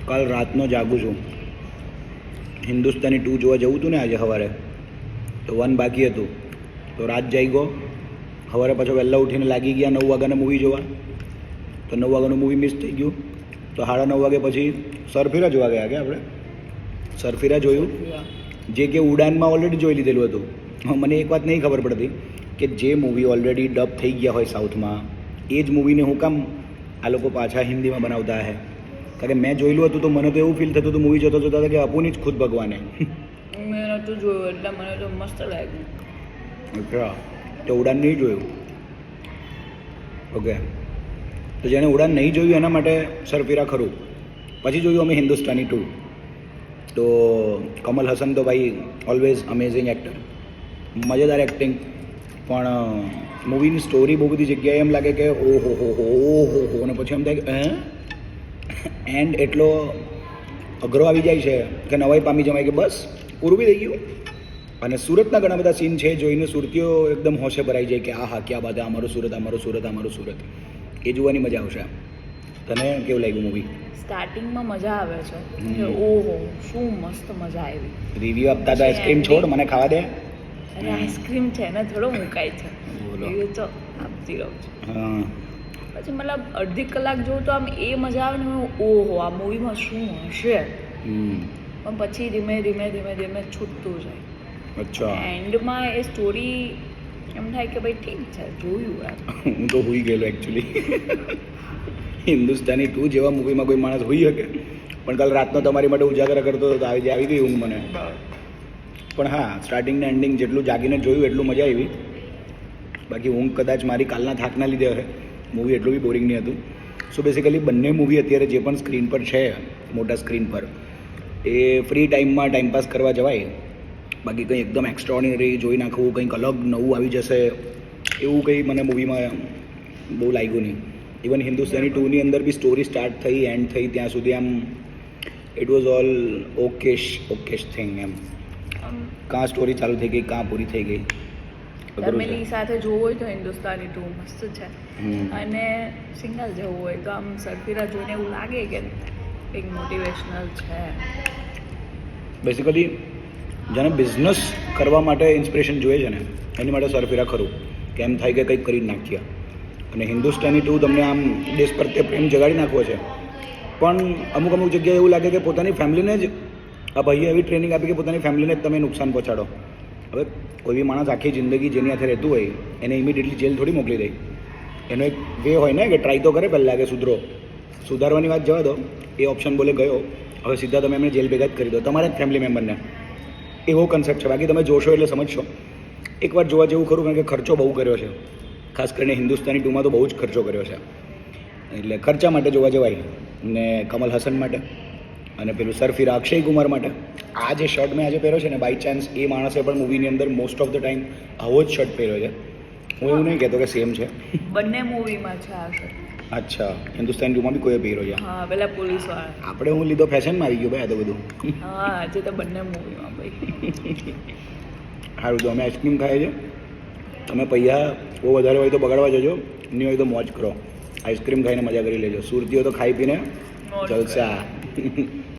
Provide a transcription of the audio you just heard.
કાલ રાતનો જાગું છું. હિન્દુસ્તાની 2 જોવા જવું હતું ને આજે સવારે, તો 1 બાકી હતું, તો રાત જાગ્યો. સવારે પાછો વહેલા ઉઠીને લાગી ગયા 9 વાગ્યાના મૂવી જોવા, તો 9 વાગ્યાનું મૂવી મિસ થઈ ગયું. તો 9:30 વાગે પછી સરફેરા જોવા ગયા કે આપણે સરફેરા જોયું, જે કે ઉડાનમાં ઓલરેડી જોઈ લીધેલું હતું. મને એક વાત નહીં ખબર પડતી કે જે મૂવી ઓલરેડી ડબ થઈ ગયા હોય સાઉથમાં, એ જ મૂવીને હું કામ આ લોકો પાછા હિન્દીમાં બનાવતા હે. કારણ કે મેં જોયેલું હતું તો મને તો એવું ફીલ થતું હતું મૂવી જોતા જોતા કે અપુની જ ખુદ ભગવાને. મેં નહોતું જોયું એટલે મને તો મસ્ત લાગ્યું. અચ્છા, તો ઉડાન નહીં જોયું? ઓકે, તો જેણે ઉડાન નહીં જોયું એના માટે સરફેરા ખરું. પછી જોયું અમે હિન્દુસ્તાની 2. તો કમલ હસન તો ભાઈ ઓલવેઝ અમેઝિંગ એક્ટર, મજેદાર એક્ટિંગ. પણ મૂવીની સ્ટોરી બહુ બધી જગ્યાએ એમ લાગે કે ઓહો હો હો હો હો, અને પછી એમ થાય કે એન્ડ એટલો અઘરો આવી જાય છે કે નવાઈ પામી જવાય કે બસ પૂરું બી થઈ ગયું. અને સુરતના ઘણા બધા સીન છે જોઈને સુરતીઓ એકદમ હોશે ભરાઈ જાય કે આ હા ક્યાં બાત, અમારું સુરત, અમારું સુરત, અમારું સુરત. એ જોવાની મજા આવશે. તને કેવું લાગ્યું મૂવી? સ્ટાર્ટિંગમાં મજા આવે છે કે ઓહો શું મસ્ત મજા આવી. રિવ્યુ આપતા હતા આઈસ્ક્રીમ છોડ, મને ખાવા દે. અને આઈસ્ક્રીમ છે ને થોડો મુકાય છે, બોલો. રિવ્યુ તો આપતી રહું છું. હા, પછી મતલબ અડધી કલાક જોઉં તો આમ એ મજા આવે ને ઓહો આ મૂવીમાં શું હશે, પણ પછી ધીમે ધીમે ધીમે ધીમે છૂટતું જાય. અચ્છા, એન્ડમાં એ સ્ટોરી એમ થાય કે ભાઈ ઠીક છે જોયું યાર. હું તો હોઈ ગયેલો એકચ્યુઅલી. હિન્દુસ્તાની 2 જેવા મૂવીમાં કોઈ માણસ હોઈ શકે? પણ કાલ રાતનો તમારી માટે ઉજાગર કરતો હતો તો આવી ગઈ ઊંઘ મને. પણ હા, સ્ટાર્ટિંગને એન્ડિંગ જેટલું જાગીને જોયું એટલું મજા આવી. બાકી ઊંઘ કદાચ મારી કાલના થાકના લીધે હશે. મૂવી એટલું બી બોરિંગ નહીં હતું. સો બેસિકલી બંને મૂવી અત્યારે જે પણ સ્ક્રીન પર છે, મોટા સ્ક્રીન પર, એ ફ્રી ટાઈમમાં ટાઈમપાસ કરવા જવાય. બાકી કંઈ એકદમ એક્સ્ટ્રાઓર્ડિનરી જોઈ નાખવું, કંઈક અલગ નવું આવી જશે એવું કંઈ મને મૂવીમાં બહુ લાગ્યું નહીં. ઇવન હિન્દુસ્તાની 2ની અંદર બી સ્ટોરી સ્ટાર્ટ થઈ એન્ડ થઈ ત્યાં સુધી આમ ઇટ વોઝ ઓલ ઓકેશ થિંગ એમ. કાં સ્ટોરી ચાલુ થઈ ગઈ, કાં પૂરી થઈ ગઈ. ફેમિલી સાથે જોવું હોય તો હિન્દુસ્તાની 2 મસ્ત છે. અને સિંગલ જવું હોય તો આમ સરફેરા જોઈને એવું લાગે કે કંઈક મોટિવેશનલ છે. બેસિકલી જેને બિઝનેસ કરવા માટે ઇન્સ્પિરેશન જોઈએ છે ને એની માટે સરફેરા ખરું, કે એમ થાય કે કંઈક કરી જ નાખ્યા. અને હિન્દુસ્તાની 2 તમને આમ દેશ પ્રત્યે પ્રેમ જગાડી નાખવો છે, પણ અમુક જગ્યાએ એવું લાગે કે પોતાની ફેમિલીને જ આ ભાઈએ એવી ટ્રેનિંગ આપી કે પોતાની ફેમિલીને જ તમે નુકસાન પહોંચાડો. હવે કોઈ બી માણસ આખી જિંદગી જેની સાથે રહેતું હોય એને ઇમિડિયેટલી જેલ થોડી મોકલી દે. એનો એક વે હોય ને કે ટ્રાય તો કરે પહેલાં કે સુધારવાની વાત જવા દો, એ ઓપ્શન બોલે ગયો, હવે સીધા તમે એમને જેલ ભેગા જ કરી દો તમારા જ ફેમિલી મેમ્બરને. એવો કન્સેપ્ટ છે. બાકી તમે જોશો એટલે સમજશો. એકવાર જોવા જેવું ખરું, કારણ કે ખર્ચો બહુ કર્યો છે. ખાસ કરીને હિન્દુસ્તાની 2માં તો બહુ જ ખર્ચો કર્યો છે. એટલે ખર્ચા માટે જોવા જવાય. ને કમલ હસન માટે અને પેલું સરફેરા અક્ષય કુમાર માટે. આ જે શર્ટ મેં આજે પહેર્યો છે ને, બાય ચાન્સ એ માણસે પણ મૂવીની અંદર મોસ્ટ ઓફ ધ ટાઈમ આવો જ શર્ટ પહેર્યો છે. હું એવું નહીં કહેતો કે સેમ છે, બંને મૂવીમાં છે આ શર્ટ. અચ્છા, હિન્દુસ્તાની 2માં બી કોઈ પહેર્યો છે? હા, પેલા પોલીસવાળા. આપણે હું લીધો ફેશનમાં આવી ગયો ભાઈ આ તો બધું. હા, આજે તો બંને મૂવીમાં ભાઈ. સારું, તો અમે આઈસ્ક્રીમ ખાઈએ છીએ. તમે પૈસા બહુ વધારે હોય તો બગાડવા જજો, નહીં હોય તો મોજ કરો. આઈસ્ક્રીમ ખાઈને મજા કરી લેજો. સુરતીઓ તો ખાઈ પીને જલસા.